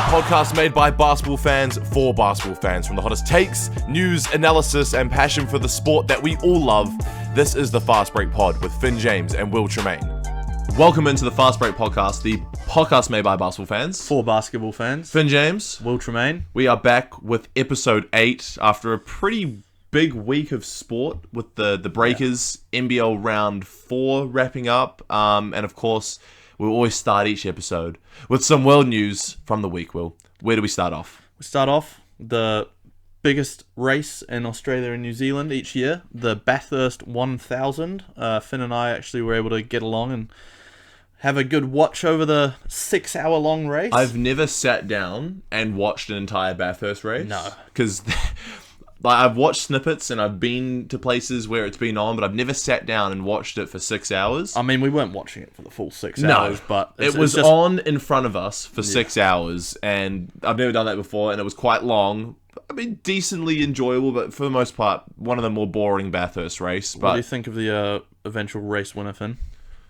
podcast made by basketball fans for basketball fans. From the hottest takes, news, analysis, and passion for the sport that we all love, this is the Fast Break Pod with Finn James and Will Tremaine. Welcome into the Fast Break Podcast, the podcast made by basketball fans. For basketball fans. Finn James. Will Tremaine. We are back with episode 8 after a pretty big week of sport with the Breakers, NBL Round 4 wrapping up. And of course, we always start each episode with some world news from the week, Will. Where do we start off? We start off the biggest race in Australia and New Zealand each year, the Bathurst 1000. Finn and I actually were able to get along and have a good watch over the 6-hour-long race. I've never sat down and watched an entire Bathurst race. No. Because I've watched snippets and I've been to places where it's been on, but I've never sat down and watched it for 6 hours. I mean, we weren't watching it for the full 6 hours, but it was just on in front of us for 6 hours, and I've never done that before, and it was quite long. I mean, decently enjoyable, but for the most part, one of the more boring Bathurst race. But what do you think of the eventual race winner, Finn?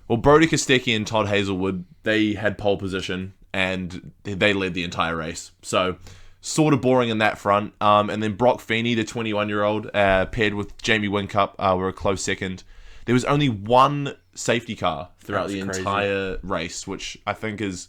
Well, Brody Kostecki and Todd Hazelwood, they had pole position, and they led the entire race. So, sort of boring in that front. And then Brock Feeney, the 21-year-old, paired with Jamie Whincup, were a close second. There was only one safety car throughout the entire race, which I think is,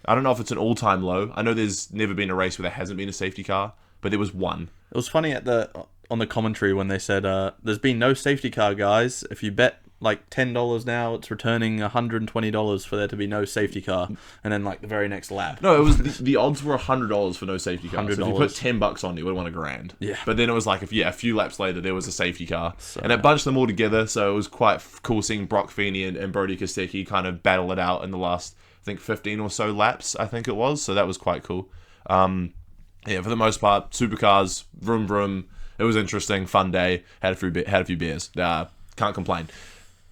I don't know if it's an all-time low. I know there's never been a race where there hasn't been a safety car, but there was one. It was funny on the commentary when they said, there's been no safety car, guys. If you bet like $10 now, it's returning $120 for there to be no safety car, and then like the very next lap. No, it was the odds were $100 for no safety car. So if you put $10 on it, you would have won $1,000. Yeah. But then it was like a few laps later there was a safety car, and it bunched them all together. So it was quite cool seeing Brock Feeney and Brody Kostecki kind of battle it out in the last, I think, 15 or so laps. I think it was. So that was quite cool. Yeah, for the most part, supercars, vroom vroom. It was interesting, fun day. Had a few beers. Can't complain.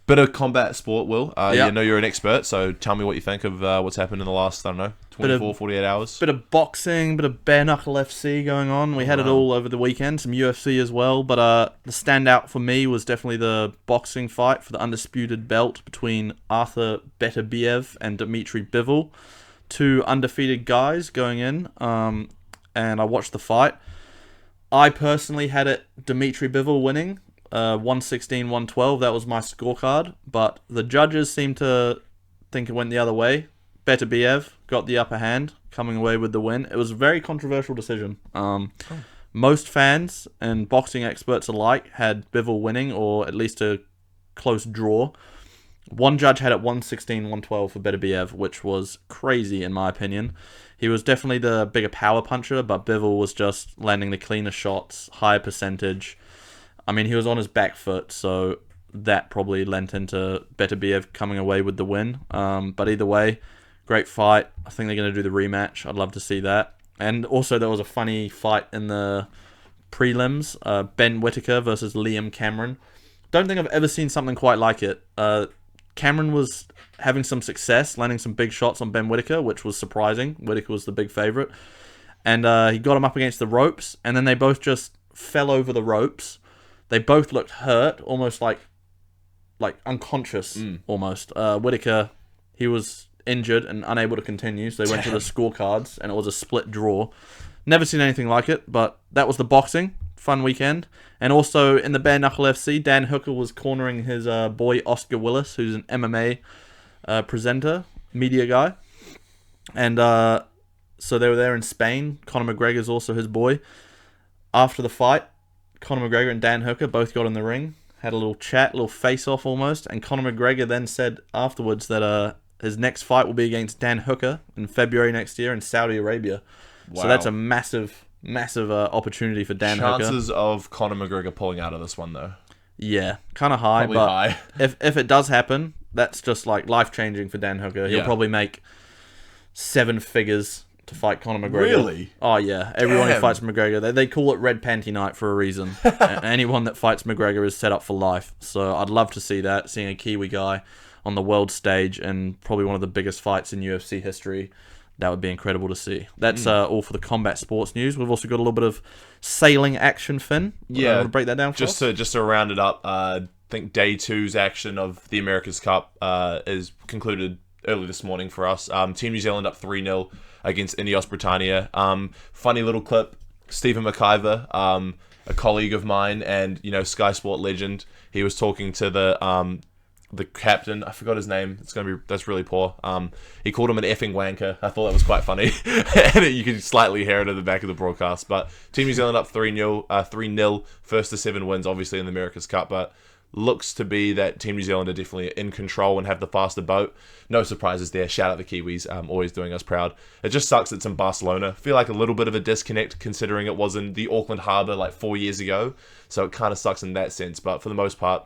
Bit of combat sport, Will. I know you're an expert, so tell me what you think of what's happened in the last, 48 hours. Bit of boxing, bit of bare knuckle FC going on. We had it all over the weekend, some UFC as well, but the standout for me was definitely the boxing fight for the undisputed belt between Arthur Beterbiev and Dmitry Bivol. Two undefeated guys going in, and I watched the fight. I personally had it Dmitry Bivol winning. 116-112, that was my scorecard, but the judges seem to think it went the other way. Beterbiev got the upper hand, coming away with the win. It was a very controversial decision. Most fans and boxing experts alike had Bivol winning, or at least a close draw. One judge had it 116-112 for Beterbiev, which was crazy in my opinion. He was definitely the bigger power puncher, but Bivol was just landing the cleaner shots, higher percentage. I mean, he was on his back foot, so that probably lent into Beterbiev coming away with the win. But either way, great fight. I think they're going to do the rematch. I'd love to see that. And also, there was a funny fight in the prelims. Ben Whittaker versus Liam Cameron. Don't think I've ever seen something quite like it. Cameron was having some success, landing some big shots on Ben Whittaker, which was surprising. Whittaker was the big favorite. And he got him up against the ropes, and then they both just fell over the ropes. They both looked hurt, almost like unconscious, almost. Whittaker, he was injured and unable to continue, so they went to the scorecards, and it was a split draw. Never seen anything like it, but that was the boxing. Fun weekend. And also, in the Bare Knuckle FC, Dan Hooker was cornering his boy Oscar Willis, who's an MMA presenter, media guy. And so they were there in Spain. Conor McGregor's also his boy. After the fight, Conor McGregor and Dan Hooker both got in the ring, had a little chat, a little face-off almost, and Conor McGregor then said afterwards that his next fight will be against Dan Hooker in February next year in Saudi Arabia. Wow. So that's a massive opportunity for Dan Hooker. Chances of Conor McGregor pulling out of this one, though? Yeah, kind of high, probably but high. if it does happen, that's just like life-changing for Dan Hooker. He'll probably make 7 figures to fight Conor McGregor. Really? Oh, yeah. Everyone who fights McGregor, they call it Red Panty Night for a reason. Anyone that fights McGregor is set up for life. So I'd love to see that, seeing a Kiwi guy on the world stage and probably one of the biggest fights in UFC history. That would be incredible to see. That's all for the combat sports news. We've also got a little bit of sailing action, Finn. Yeah. Want to break that down for us? Just to round it up, I think day 2's action of the America's Cup is concluded early this morning for us. Team New Zealand up 3-0 against Ineos Britannia. Funny little clip. Stephen McIver, a colleague of mine and Sky Sport legend, he was talking to the captain. I forgot his name. That's really poor. He called him an effing wanker. I thought that was quite funny, and you could slightly hear it at the back of the broadcast. But Team New Zealand up 3-0, first to 7 wins, obviously in the America's Cup, but looks to be that Team New Zealand are definitely in control and have the faster boat. No surprises there. Shout out the Kiwis, always doing us proud. It just sucks it's in Barcelona. I feel like a little bit of a disconnect considering it was in the Auckland Harbour like 4 years ago. So it kind of sucks in that sense. But for the most part,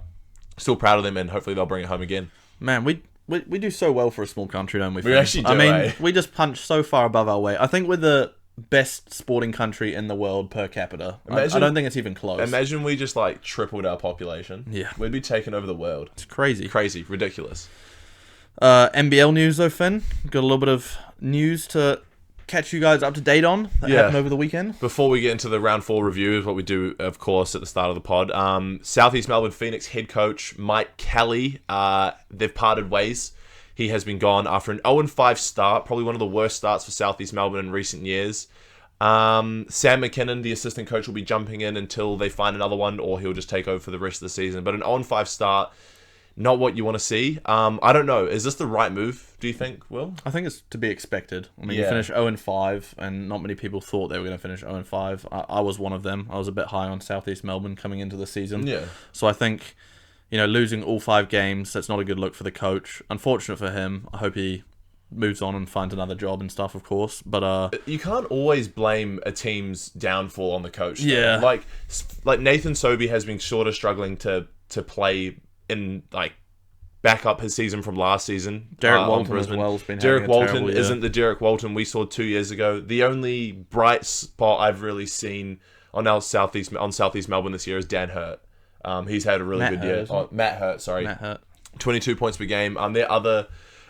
still proud of them, and hopefully they'll bring it home again. Man, we do so well for a small country, don't we? We actually do, we just punch so far above our weight. I think we're the best sporting country in the world per capita. I don't think it's even close. Imagine we just like tripled our population. Yeah. We'd be taking over the world. It's crazy. Crazy. Ridiculous. NBL news though, Finn. Got a little bit of news to catch you guys up to date on that happened over the weekend. Before we get into the round 4 review, is what we do, of course, at the start of the pod. Southeast Melbourne Phoenix head coach Mike Kelly, they've parted ways. He has been gone after an 0-5 start, probably one of the worst starts for Southeast Melbourne in recent years. Sam McKinnon, the assistant coach, will be jumping in until they find another one, or he'll just take over for the rest of the season. But an 0-5 start, not what you want to see. I don't know. Is this the right move, do you think, Will? I think it's to be expected. I mean, you finish 0-5, and not many people thought they were going to finish 0-5. I was one of them. I was a bit high on Southeast Melbourne coming into the season. Yeah. So I think, losing all 5 games, that's not a good look for the coach. Unfortunate for him. I hope he moves on and finds another job and stuff, of course. But you can't always blame a team's downfall on the coach. Though. Yeah. Like Nathan Sobey has been sort of struggling to play in back up his season from last season. Derek Walton as well has been Derek having a Walton terrible year. Isn't the Derek Walton we saw 2 years ago. The only bright spot I've really seen on Southeast Melbourne this year is Dan Hurt. He's had a really good year. Matt Hurt, sorry. Matt Hurt. 22 points per game. Their other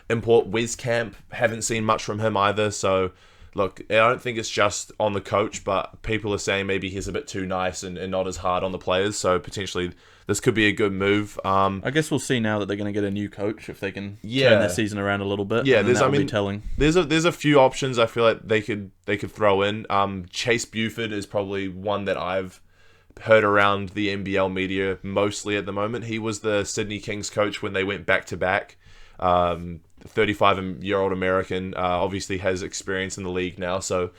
import, Wescamp, haven't seen much from him either. So, look, I don't think it's just on the coach, but people are saying maybe he's a bit too nice and not as hard on the players. So, potentially, this could be a good move. I guess we'll see now that they're going to get a new coach if they can turn their season around a little bit. Yeah, telling. There's a few options I feel like they could throw in. Chase Buford is probably one that I've heard around the NBL media mostly at the moment. He was the Sydney Kings coach when they went back-to-back. 35-year-old American, obviously has experience in the league now. So,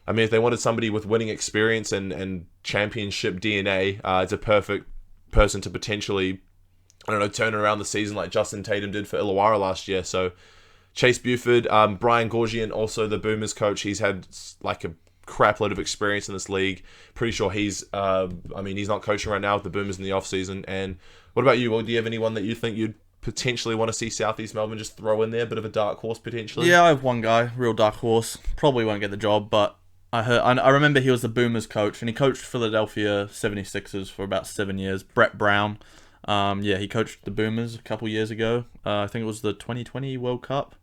I mean, if they wanted somebody with winning experience and championship DNA, it's a perfect person to potentially, turn around the season like Justin Tatum did for Illawarra last year. So, Chase Buford, Brian Gorgian, also the Boomers coach, he's had like a crap load of experience in this league. Pretty sure he's not coaching right now with the Boomers in the off-season. And what about you? Well, do you have anyone that you think you'd potentially want to see Southeast Melbourne just throw in there, a bit of a dark horse potentially? Yeah, I have one guy, real dark horse. Probably won't get the job, but I remember he was the Boomers coach, and he coached Philadelphia 76ers for about 7 years. Brett Brown. He coached the Boomers a couple years ago. I think it was the 2020 World Cup.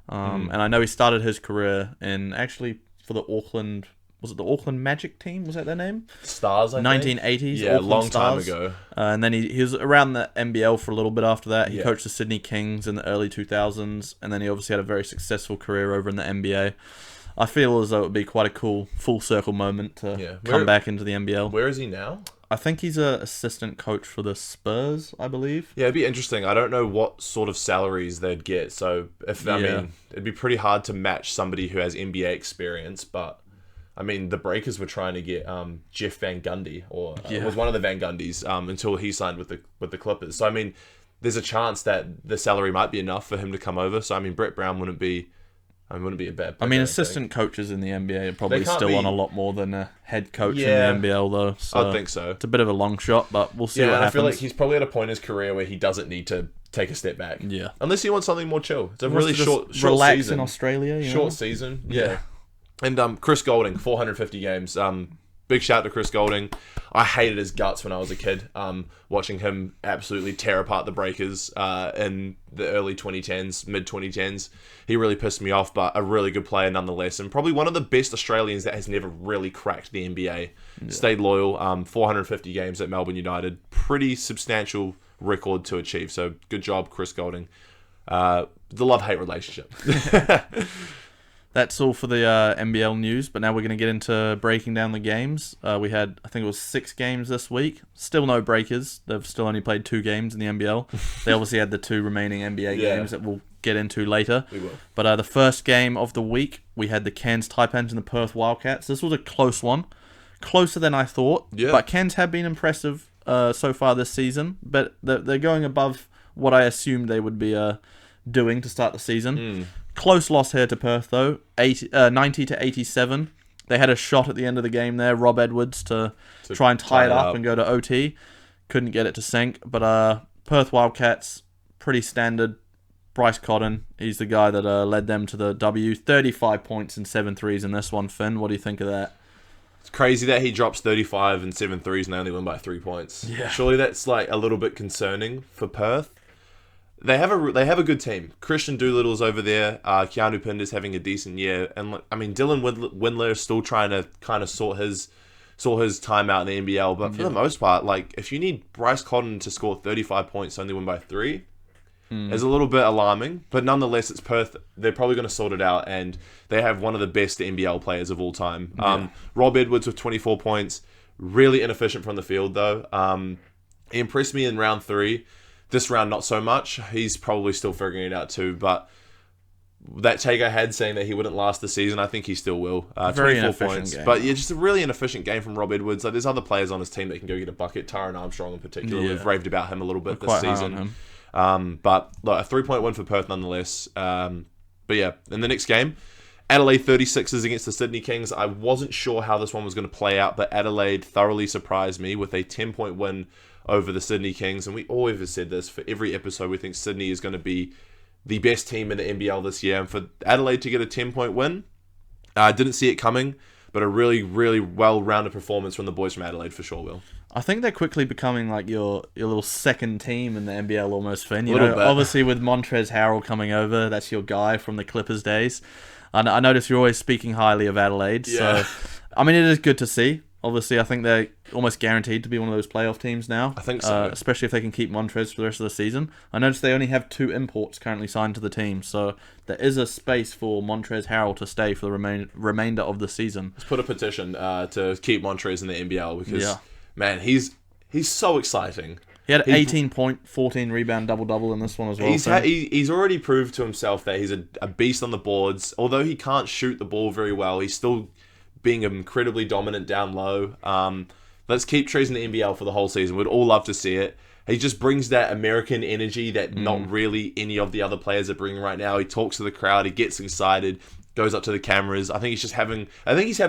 And I know he started his career for the Auckland. Was it the Auckland Magic team? Was that their name? Stars, I think. 1980s. Yeah, Auckland long Stars. time ago. And then he was around the NBL for a little bit after that. He coached the Sydney Kings in the early 2000s. And then he obviously had a very successful career over in the NBA. I feel as though it would be quite a cool full circle moment to come back into the NBL. Where is he now? I think he's an assistant coach for the Spurs, I believe. Yeah, it'd be interesting. I don't know what sort of salaries they'd get. So, it'd be pretty hard to match somebody who has NBA experience. But, I mean, the Breakers were trying to get Jeff Van Gundy, or was one of the Van Gundys, until he signed with the Clippers. So, I mean, there's a chance that the salary might be enough for him to come over. So, I mean, Brett Brown wouldn't be a bad pick. I mean, assistant coaches in the NBA are probably still on a lot more than a head coach in the NBL, though. So I think so. It's a bit of a long shot, but we'll see what happens. I feel like he's probably at a point in his career where he doesn't need to take a step back. Yeah. Unless he wants something more chill. It's a really short relax season. In Australia. Short season. Yeah. And Chris Golding, 450 games. Big shout to Chris Golding. I hated his guts when I was a kid, watching him absolutely tear apart the Breakers in the early 2010s, mid-2010s. He really pissed me off, but a really good player nonetheless, and probably one of the best Australians that has never really cracked the NBA. Yeah. Stayed loyal, 450 games at Melbourne United. Pretty substantial record to achieve, so good job, Chris Golding. The love-hate relationship. That's all for the NBL news, but now we're going to get into breaking down the games. We had, I think it was 6 games this week. Still no breakers. They've still only played 2 games in the NBL. They obviously had the 2 remaining NBA games that we'll get into later. We will. But the first game of the week, we had the Cairns Taipans and the Perth Wildcats. This was a close one. Closer than I thought. Yeah. But Cairns have been impressive so far this season. But they're going above what I assumed they would be doing to start the season. Close loss here to Perth, though. 90 to 87. They had a shot at the end of the game there, Rob Edwards, to try and tie it up and go to OT. Couldn't get it to sink. But Perth Wildcats, pretty standard. Bryce Cotton, he's the guy that led them to the W. 35 points and 7 threes in this one, Finn. What do you think of that? It's crazy that he drops 35 and 7 threes and they only win by 3 points. Yeah. Surely that's like a little bit concerning for Perth. They have a good team. Christian Doolittle's over there. Keanu Pinder's having a decent year, and I mean Dylan Windler is still trying to kind of sort his time out in the NBL. But for the most part, like if you need Bryce Cotton to score 35 points, only win by 3, is a little bit alarming. But nonetheless, it's Perth. They're probably going to sort it out, and they have one of the best NBL players of all time. Rob Edwards with 24 points, really inefficient from the field though. He impressed me in round 3. This round, not so much. He's probably still figuring it out too. But that take I had saying that he wouldn't last the season, I think he still will. Very 24 points. game. But yeah, just a really inefficient game from Rob Edwards. Like there's other players on his team that can go get a bucket. Tyron Armstrong in particular. Yeah. We've raved about him a little bit We're this quite high season. on him. But look, a 3-point win for Perth nonetheless. But yeah, in the next game, Adelaide 36ers against the Sydney Kings. I wasn't sure how this one was going to play out, but Adelaide thoroughly surprised me with a 10-point win over the Sydney Kings. And we always have said this for every episode. We think Sydney is going to be the best team in the NBL this year. And for Adelaide to get a 10-point win, I didn't see it coming, but a really, really well-rounded performance from the boys from Adelaide for sure, Will. I think they're quickly becoming like your little second team in the NBL almost, Finn. You Little know, bit. obviously with Montrezl Harrell coming over, that's your guy from the Clippers days. And I notice you're always speaking highly of Adelaide. Yeah. So, I mean, it is good to see. Obviously, I think they're almost guaranteed to be one of those playoff teams now. I think so. Especially if they can keep Montrez for the rest of the season. I noticed they only have 2 imports currently signed to the team, so there is a space for Montrezl Harrell to stay for the remainder of the season. Let's put a petition to keep Montrez in the NBL because, man, he's so exciting. He had 18 point, 14 rebound, double-double in this one as well. He's already proved to himself that he's a beast on the boards. Although he can't shoot the ball very well, he's still being incredibly dominant down low. Let's keep Trez in the NBL for the whole season. We'd all love to see it. He just brings that American energy that not really any of the other players are bringing right now. He talks to the crowd. He gets excited. Goes up to the cameras. I think he's having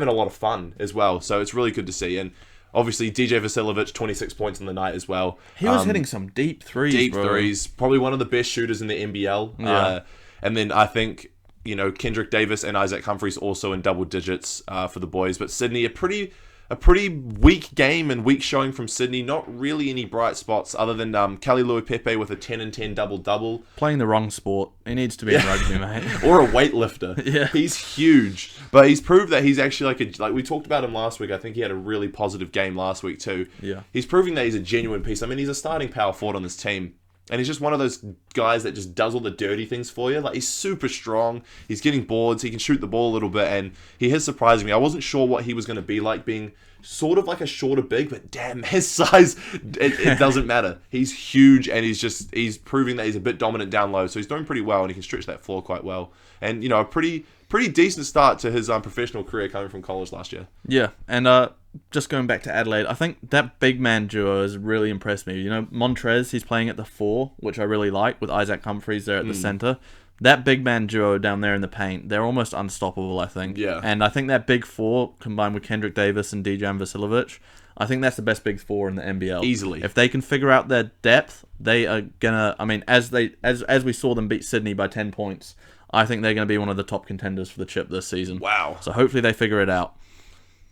a lot of fun as well. So it's really good to see. And obviously DJ Vasiljevic, 26 points in the night as well. He was hitting some deep threes, bro. Probably one of the best shooters in the NBL. Yeah. And then I think, Kendrick Davis and Isaac Humphries also in double digits for the boys. But Sydney, a pretty weak game and weak showing from Sydney. Not really any bright spots other than Kelly Louis Pepe with a 10 and 10 double-double. Playing the wrong sport. He needs to be in rugby, mate. Or a weightlifter. Yeah. He's huge. But he's proved that he's actually like we talked about him last week. I think he had a really positive game last week too. Yeah. He's proving that he's a genuine piece. I mean, he's a starting power forward on this team. And he's just one of those guys that just does all the dirty things for you. Like, he's super strong. He's getting boards. He can shoot the ball a little bit. And he has surprised me. I wasn't sure what he was going to be like, being sort of like a shorter big. But damn, his size, it doesn't matter. He's huge. And he's proving that he's a bit dominant down low. So he's doing pretty well. And he can stretch that floor quite well. And, a pretty decent start to his professional career coming from college last year. Yeah. And just going back to Adelaide, I think that big man duo has really impressed me. Montrez, he's playing at the 4, which I really like, with Isaac Humphries there at the center. That big man duo down there in the paint, they're almost unstoppable, I think. Yeah. And I think that big 4, combined with Kendrick Davis and Dejan Vasiljevic, I think that's the best big 4 in the NBL. Easily. If they can figure out their depth, they are gonna. I mean, as we saw them beat Sydney by 10 points, I think they're gonna be one of the top contenders for the chip this season. Wow. So hopefully they figure it out.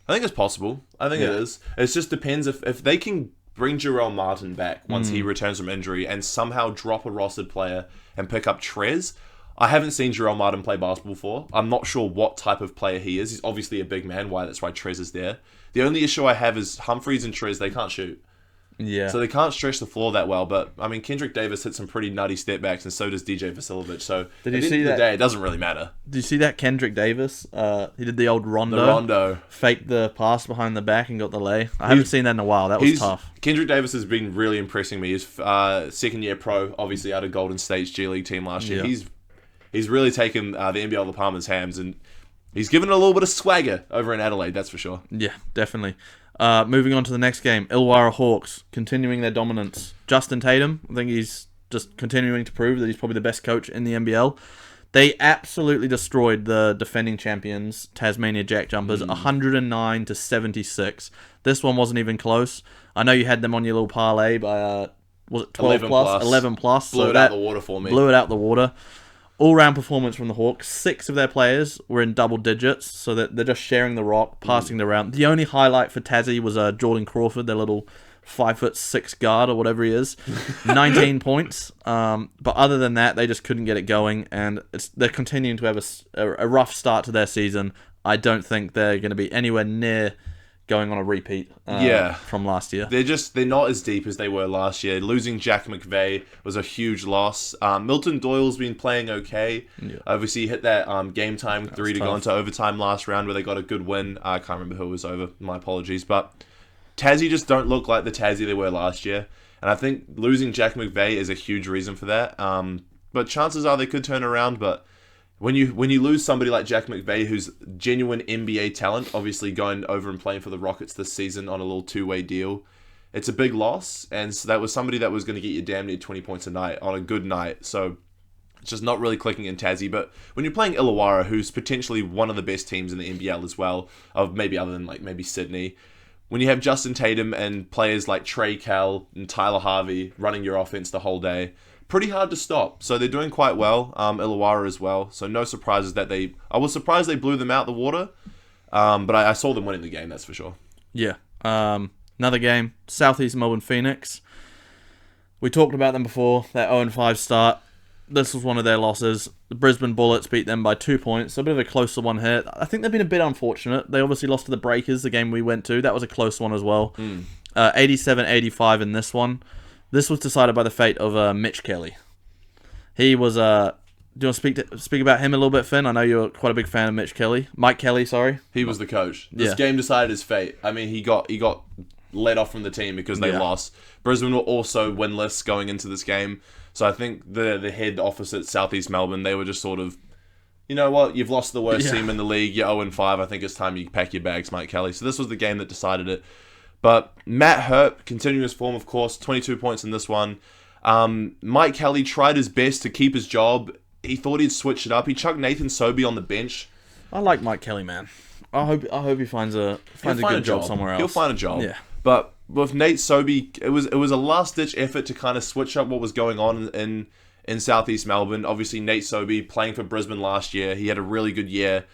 I think it's possible. I think it is. It just depends if they can bring Jarrell Martin back once he returns from injury and somehow drop a rostered player and pick up Trez. I haven't seen Jarrell Martin play basketball before. I'm not sure what type of player he is. He's obviously a big man. That's why Trez is there. The only issue I have is Humphries and Trez, they can't shoot. Yeah. So they can't stretch the floor that well. But, I mean, Kendrick Davis hit some pretty nutty step backs, and so does DJ Vasiljevic. So at the end of the day, it doesn't really matter. Did you see that Kendrick Davis? He did the old rondo. The rondo. Faked the pass behind the back and got the lay. I haven't seen that in a while. That was tough. Kendrick Davis has been really impressing me. He's second-year pro, obviously out of Golden State's G League team last year. Yeah. He's really taken the NBL of the palm in his hands, and he's given it a little bit of swagger over in Adelaide, that's for sure. Yeah, definitely. Moving on to the next game, Illawarra Hawks continuing their dominance. Justin Tatum, I think he's just continuing to prove that he's probably the best coach in the NBL. They absolutely destroyed the defending champions, Tasmania Jack Jumpers, 109-76. This one wasn't even close. I know you had them on your little parlay by was it 12 plus, 11 plus. Blew it out the water for me. Blew it out the water. All-round performance from the Hawks. 6 of their players were in double digits, so that they're just sharing the rock, passing it around. The only highlight for Tassie was Jordan Crawford, their little 5'6" guard or whatever he is, 19 points. But other than that, they just couldn't get it going, and they're continuing to have a rough start to their season. I don't think they're going to be anywhere near going on a repeat from last year. They're not as deep as they were last year. Losing Jack McVeigh was a huge loss. Milton Doyle's been playing okay. Yeah. Obviously, he hit that game time three to go into overtime last round where they got a good win. I can't remember who it was over. My apologies. But Tassie just don't look like the Tassie they were last year. And I think losing Jack McVeigh is a huge reason for that. But chances are they could turn around, but when you lose somebody like Jack McVeigh, who's genuine NBA talent, obviously going over and playing for the Rockets this season on a little two-way deal, it's a big loss. And so that was somebody that was going to get you damn near 20 points a night on a good night. So it's just not really clicking in Tassie. But when you're playing Illawarra, who's potentially one of the best teams in the NBL as well, of maybe other than like maybe Sydney, when you have Justin Tatum and players like Trey Kell and Tyler Harvey running your offense the whole day, pretty hard to stop. So they're doing quite well, Illawarra as well. So no surprises that I was surprised they blew them out the water, but I saw them winning the game, that's for sure. Yeah. Another game, Southeast Melbourne Phoenix. We talked about them before, that 0-5 start. This was one of their losses. The Brisbane Bullets beat them by 2 points. So a bit of a closer one here. I think they've been a bit unfortunate. They obviously lost to the Breakers, the game we went to. That was a close one as well. 87-85 in this one. This was decided by the fate of Mitch Kelly. He was... do you want to speak about him a little bit, Finn? I know you're quite a big fan of Mitch Kelly. Mike Kelly, sorry. He was the coach. This game decided his fate. I mean, he got let off from the team because they lost. Brisbane were also winless going into this game. So I think the head office at Southeast Melbourne, they were just sort of, you know what, you've lost the worst team in the league. You're 0-5. I think it's time you pack your bags, Mike Kelly. So this was the game that decided it. But Matt Hurt, continuing his form, of course, 22 points in this one. Mike Kelly tried his best to keep his job. He thought he'd switch it up. He chucked Nathan Sobey on the bench. I like Mike Kelly, man. I hope he finds a good job somewhere else. He'll find a job. Yeah. But with Nate Sobey, it was a last-ditch effort to kind of switch up what was going on in Southeast Melbourne. Obviously, Nate Sobey playing for Brisbane last year. He had a really good year.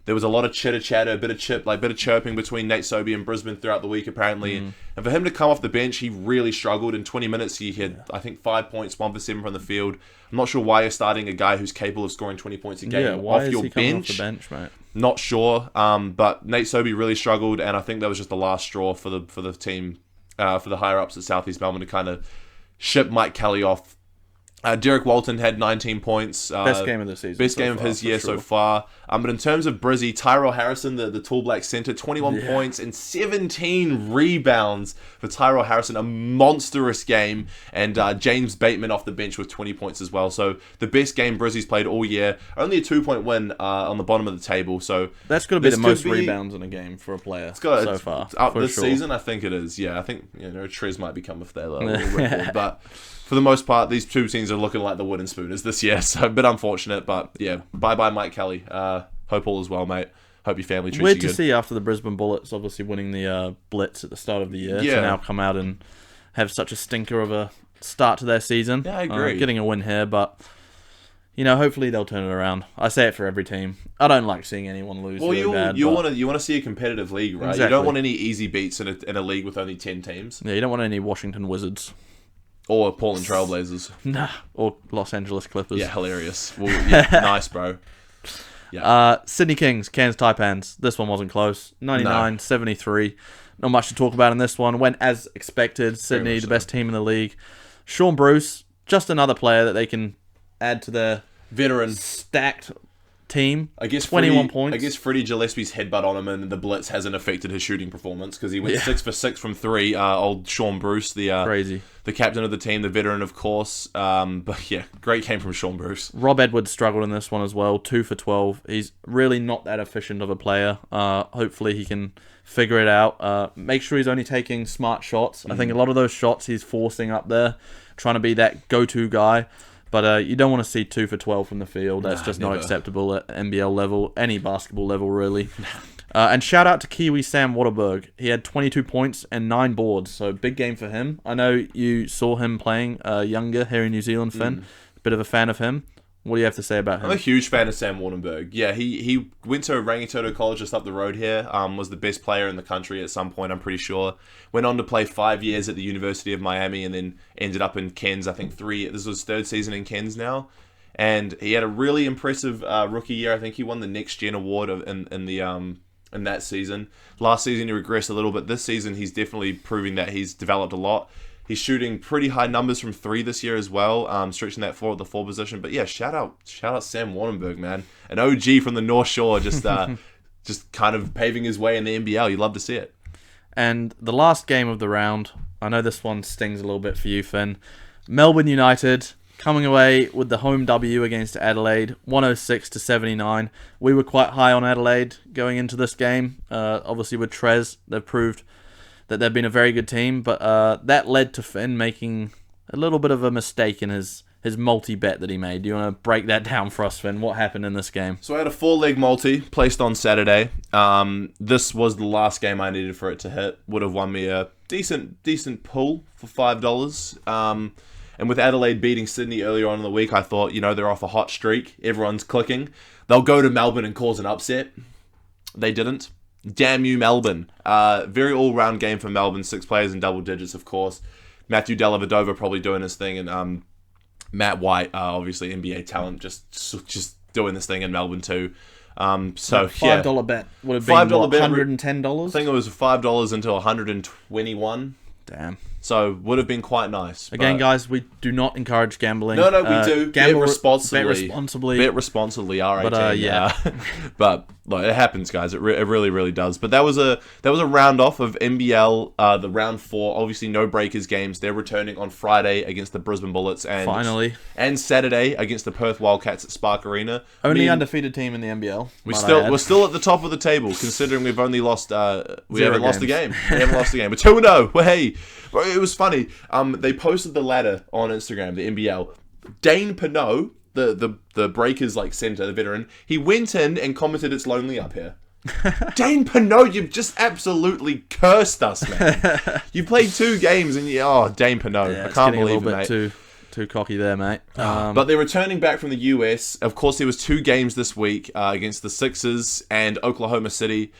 There was a lot of chitter-chatter, a bit of chirping between Nate Sobey and Brisbane throughout the week, apparently. And for him to come off the bench, he really struggled. In 20 minutes, he had, I think, 5 points, 1 for 7 from the field. I'm not sure why you're starting a guy who's capable of scoring 20 points a game off your bench. Off the bench, mate? Not sure. But Nate Sobey really struggled, and I think that was just the last straw for the team, for the higher-ups at Southeast Melbourne to kind of ship Mike Kelly off. Derek Walton had 19 points. Best game of the season. Best game of his year so far. But in terms of Brizzy, Tyrell Harrison, the tall black centre, 21 points and 17 rebounds for Tyrell Harrison. A monstrous game. And James Bateman off the bench with 20 points as well. So the best game Brizzy's played all year. Only a 2-point win on the bottom of the table. So that's got to be the most rebounds in a game for a player so far. Up this season, I think it is. Yeah, I think Trez might become with that little record. But for the most part, these two teams are looking like the wooden spooners this year, so a bit unfortunate, but yeah, bye-bye Mike Kelly. Hope all is well, mate. Hope your family treats you good. Weird to see after the Brisbane Bullets obviously winning the Blitz at the start of the year to now come out and have such a stinker of a start to their season. Yeah, I agree. Getting a win here, but hopefully they'll turn it around. I say it for every team. I don't like seeing anyone lose really bad. You want to see a competitive league, right? Exactly. You don't want any easy beats in a league with only 10 teams. Yeah, you don't want any Washington Wizards. Or Portland Trailblazers. Nah. Or Los Angeles Clippers. Yeah, hilarious. Well, yeah, nice, bro. Yeah. Sydney Kings, Cairns Taipans. This one wasn't close. 99-73. Not much to talk about in this one. Went as expected. Sydney, the best team in the league. Sean Bruce, just another player that they can add to their veteran stacked team. I guess 21 points. I guess Freddie Gillespie's headbutt on him and the blitz hasn't affected his shooting performance because he went 6 for 6 from 3. Old Sean Bruce, the captain of the team, the veteran, of course. But yeah, great game from Sean Bruce. Rob Edwards struggled in this one as well, 2 for 12. He's really not that efficient of a player. Hopefully he can figure it out. Make sure he's only taking smart shots. I think a lot of those shots he's forcing up there, trying to be that go-to guy. But you don't want to see 2 for 12 from the field. That's just not acceptable at NBL level, any basketball level, really. And shout out to Kiwi Sam Waterberg. He had 22 points and 9 boards, so big game for him. I know you saw him playing younger here in New Zealand, Finn. Bit of a fan of him. What do you have to say about him? I'm a huge fan of Sam Wardenberg. Yeah, he went to Rangitoto College just up the road here. Was the best player in the country at some point, I'm pretty sure. Went on to play 5 years at the University of Miami and then ended up in Cairns, I think 3. This was his 3rd season in Cairns now. And he had a really impressive rookie year. I think he won the Next Gen Award in that season. Last season he regressed a little bit. This season he's definitely proving that he's developed a lot. He's shooting pretty high numbers from 3 this year as well, stretching that floor at the 4 position. But yeah, shout out Sam Wardenberg, man. An OG from the North Shore, just kind of paving his way in the NBL. You'd love to see it. And the last game of the round, I know this one stings a little bit for you, Finn. Melbourne United coming away with the home W against Adelaide, 106-79. We were quite high on Adelaide going into this game. Obviously with Trez, they've proved that they've been a very good team, but that led to Finn making a little bit of a mistake in his multi-bet that he made. Do you want to break that down for us, Finn? What happened in this game? So I had a 4-leg multi placed on Saturday. This was the last game I needed for it to hit. Would have won me a decent pull for $5. And with Adelaide beating Sydney earlier on in the week, I thought, they're off a hot streak. Everyone's clicking. They'll go to Melbourne and cause an upset. They didn't. Damn you, Melbourne. Very all-round game for Melbourne. 6 players in double digits, of course. Matthew Dellavedova probably doing his thing. And Matt White, obviously NBA talent, just doing this thing in Melbourne too. $5 bet would have been what, $110? I think it was $5 until $121. Damn. So would have been quite nice. Again, guys, we do not encourage gambling. No, we do. Gamble Bet responsibly. Bet responsibly. R-A-T. But yeah. But like, it happens, guys. It really, really does. But that was a round off of NBL. The round 4. Obviously, no breakers games. They're returning on Friday against the Brisbane Bullets and Saturday against the Perth Wildcats at Spark Arena. Only undefeated team in the NBL. We're still at the top of the table, considering we've only lost. We haven't lost a game. We're 2-0. Well, hey. It was funny. They posted the ladder on Instagram, the NBL. Dane Pinot, the Breakers center, the veteran, he went in and commented, "It's lonely up here." Dane Pinot, you've just absolutely cursed us, man. You played 2 games and Dane Pinot. Yeah, I can't believe it, mate. Too cocky there, mate. But they're returning back from the US. Of course, there was 2 games this week against the Sixers and Oklahoma City.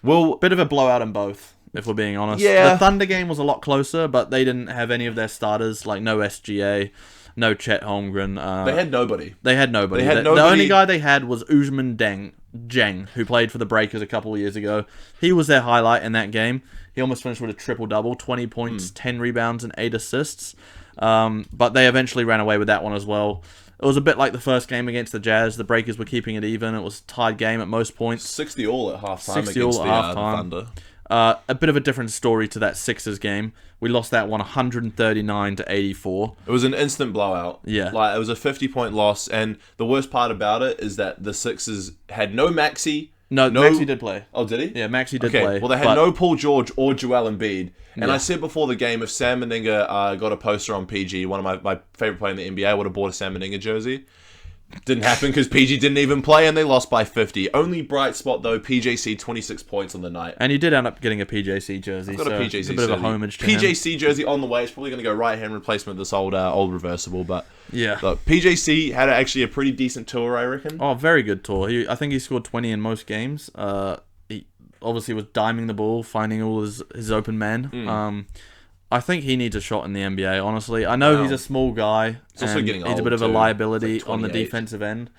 Bit of a blowout in both, if we're being honest. Yeah. The Thunder game was a lot closer, but they didn't have any of their starters, like no SGA, no Chet Holmgren. They had nobody. The only guy they had was Usman Jeng, who played for the Breakers a couple of years ago. He was their highlight in that game. He almost finished with a triple-double, 20 points, 10 rebounds, and 8 assists. But they eventually ran away with that one as well. It was a bit like the first game against the Jazz. The Breakers were keeping it even. It was a tied game at most points. 60 all at halftime against the Thunder. A bit of a different story to that Sixers game. We lost that one 139-84. It was an instant blowout. Yeah. It was a 50-point loss, and the worst part about it is that the Sixers had no Maxey. No, Maxey did play. Oh, did he? Yeah, Maxey did play. Well, they had no Paul George or Joel Embiid. And I said before the game, if Sam Meninga got a poster on PG, one of my favorite player in the NBA, I would have bought a Sam Meninga jersey. Didn't happen because PG didn't even play and they lost by 50. Only bright spot though, PJC 26 points on the night. And you did end up getting a PJC jersey. I've got a PJC it's a bit of a homage to PJC him. jersey on the way. It's probably going to go right hand replacement of this old reversible. But yeah, look, PJC had actually a pretty decent tour, I reckon. Oh, very good tour. I think he scored 20 in most games. He obviously was diming the ball, finding all his open men. I think he needs a shot in the NBA, honestly. I know he's a small guy. He's also getting old. He's a bit of a liability on the defensive end.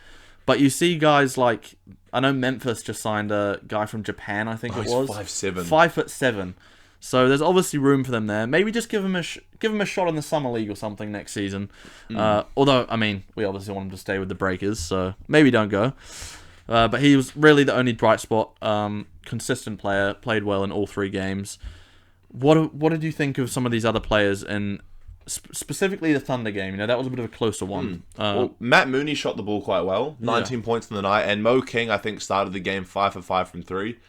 But you see guys like, I know Memphis just signed a guy from Japan, I think it he's was. 5'7". 5'7". So there's obviously room for them there. Maybe just give him a shot in the summer league or something next season. Although, I mean, we obviously want him to stay with the Breakers, so maybe don't go. But he was really the only bright spot. Consistent player, played well in all 3 games. What did you think of some of these other players in specifically the Thunder game? That was a bit of a closer one. Well, Matt Mooney shot the ball quite well, 19 points in the night, and Mo King, I think, started the game 5 for 5 from 3.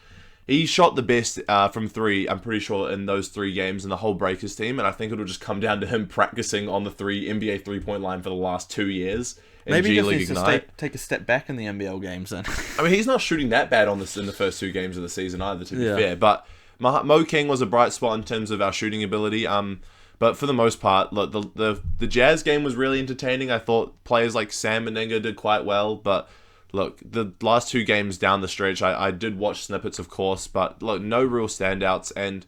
He shot the best from 3, I'm pretty sure, in those 3 games in the whole Breakers team, and I think it'll just come down to him practicing on the NBA 3-point line for the last 2 years. Maybe he just needs to take a step back in the NBL games then. I mean, he's not shooting that bad in the first 2 games of the season either, to be fair, but Mo King was a bright spot in terms of our shooting ability. But for the most part, look, the Jazz game was really entertaining. I thought players like Sam Meninga did quite well, but look, the last 2 games down the stretch, I did watch snippets, of course, but look, no real standouts, and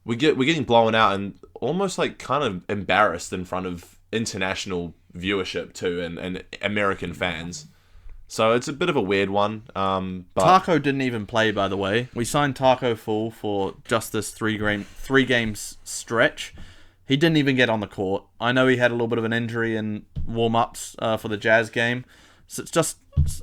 we're getting blown out and almost like kind of embarrassed in front of international viewership too, and American fans. So it's a bit of a weird one. But Taco didn't even play, by the way. We signed Taco full for just this 3 games stretch. He didn't even get on the court. I know he had a little bit of an injury in warm-ups for the Jazz game. So it's just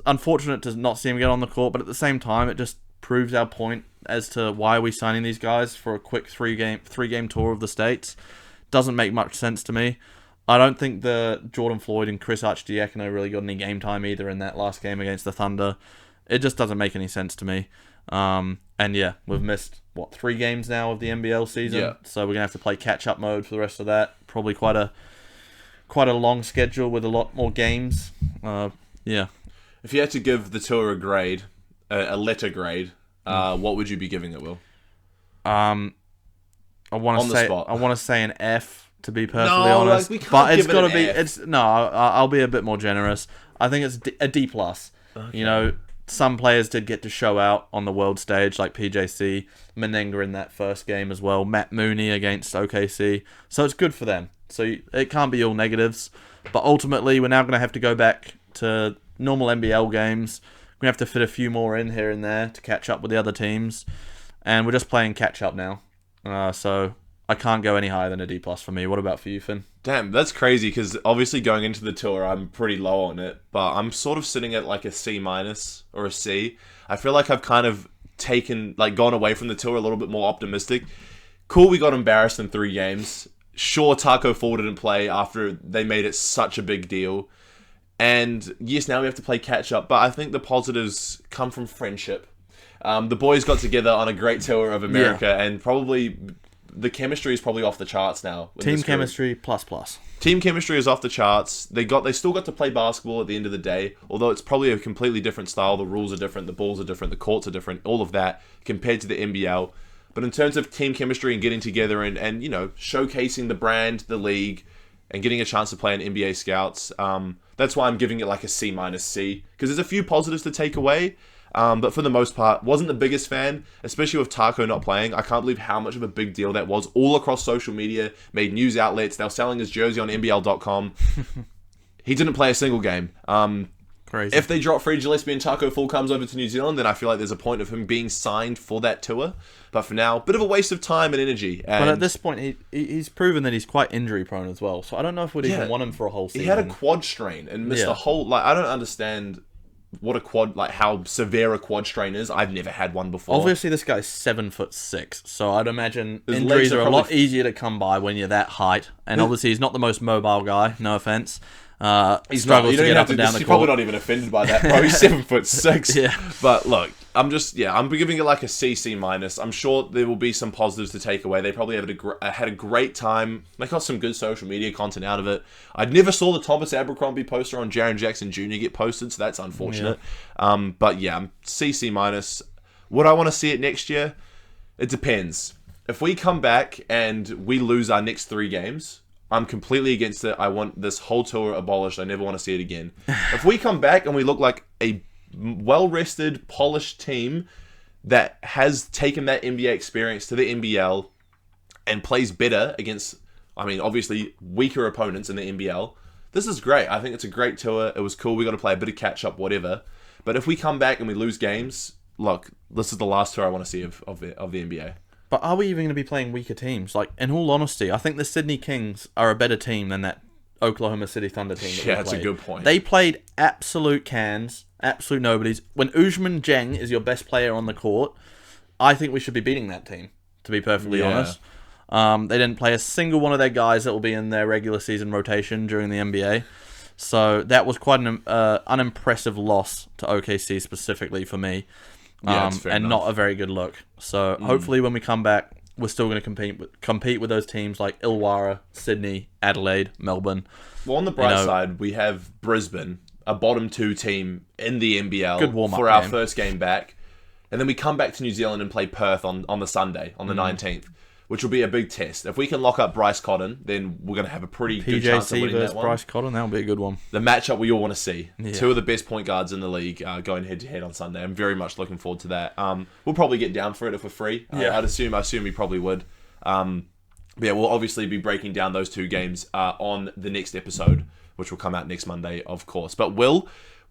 unfortunate to not see him get on the court, but at the same time, it just proves our point as to why are we signing these guys for a quick 3-game tour of the States. Doesn't make much sense to me. I don't think the Jordan Floyd and Chris Archdiakono really got any game time either in that last game against the Thunder. It just doesn't make any sense to me. And yeah, we've missed, 3 games now of the NBL season? Yeah. So we're going to have to play catch-up mode for the rest of that. Probably quite a long schedule with a lot more games. Yeah. If you had to give the tour a grade, a letter grade, what would you be giving it, Will? I want to say an F, to be perfectly honest. We can't but it's give it got to an be. F. I'll be a bit more generous. I think it's a D plus. Okay. Some players did get to show out on the world stage, like PJC, Meninga in that first game as well, Matt Mooney against OKC. So it's good for them. So it can't be all negatives. But ultimately, we're now going to have to go back to normal NBL games. We're going to have to fit a few more in here and there to catch up with the other teams. And we're just playing catch up now. So I can't go any higher than a D plus for me. What about for you, Finn? Damn, that's crazy, because obviously going into the tour, I'm pretty low on it, but I'm sort of sitting at like a C- or a C. I feel like I've kind of gone away from the tour a little bit more optimistic. Cool, we got embarrassed in 3 games. Sure, Taco Fall didn't play after they made it such a big deal. And yes, now we have to play catch up, but I think the positives come from friendship. The boys got together on a great tour of America, and probably the chemistry is probably off the charts now. Team chemistry plus. Team chemistry is off the charts. They still got to play basketball at the end of the day, although it's probably a completely different style. The rules are different, the balls are different, the courts are different, all of that compared to the NBL. But in terms of team chemistry and getting together and showcasing the brand, the league, and getting a chance to play in NBA Scouts, that's why I'm giving it like a C-, C, because there's a few positives to take away. But for the most part, wasn't the biggest fan, especially with Taco not playing. I can't believe how much of a big deal that was. All across social media, made news outlets. They were selling his jersey on NBL.com. He didn't play a single game. Crazy. If they drop Free Gillespie and Taco Fall comes over to New Zealand, then I feel like there's a point of him being signed for that tour. But for now, bit of a waste of time and energy. But at this point, he's proven that he's quite injury prone as well. So I don't know if we'd even want him for a whole season. He had a quad strain and missed the whole... I don't understand what a quad, how severe a quad strain is. I've never had one before. Obviously, this guy's 7'6", so I'd imagine injuries are a lot easier to come by when you're that height. And obviously, he's not the most mobile guy. No offense. He struggles to get up and down the court. You're probably not even offended by that, bro. He's 7'6". Yeah. But look, I'm giving it like a C-. I'm sure there will be some positives to take away. They probably had a great time. They got some good social media content out of it. I never saw the Thomas Abercrombie poster on Jaren Jackson Jr. get posted, so that's unfortunate. Yeah. But yeah, C-. Would I want to see it next year? It depends. If we come back and we lose our next 3 games, I'm completely against it. I want this whole tour abolished. I never want to see it again. If we come back and we look like a well-rested, polished team that has taken that NBA experience to the NBL and plays better against, obviously, weaker opponents in the NBL, this is great. I think it's a great tour. It was cool. We got to play a bit of catch up, whatever. But if we come back and we lose games, look, this is the last tour I want to see of the NBA. But are we even going to be playing weaker teams? Like, in all honesty, I think the Sydney Kings are a better team than that Oklahoma City Thunder team. Yeah, that's a good point. They played absolute cans, absolute nobodies. When Usman Jeng is your best player on the court, I think we should be beating that team, to be perfectly honest. They didn't play a single one of their guys that will be in their regular season rotation during the NBA. So that was quite an unimpressive loss to OKC specifically for me. And not a very good look. So hopefully when we come back, we're still going to compete with those teams like Illawarra, Sydney, Adelaide, Melbourne. Well, on the bright side, we have Brisbane, a bottom 2 team in the NBL Good warm-up for our game. first game back. And then we come back to New Zealand and play Perth on the Sunday, on the 19th, which will be a big test. If we can lock up Bryce Cotton, then we're going to have a pretty good chance of PJC winning versus that one. Bryce Cotton, that'll be a good one. The matchup we all want to see. Yeah. 2 of the best point guards in the league going head-to-head on Sunday. I'm very much looking forward to that. We'll probably get down for it if we're free. Yeah. I assume we probably would. But yeah, we'll obviously be breaking down those 2 games on the next episode, which will come out next Monday, of course. But we're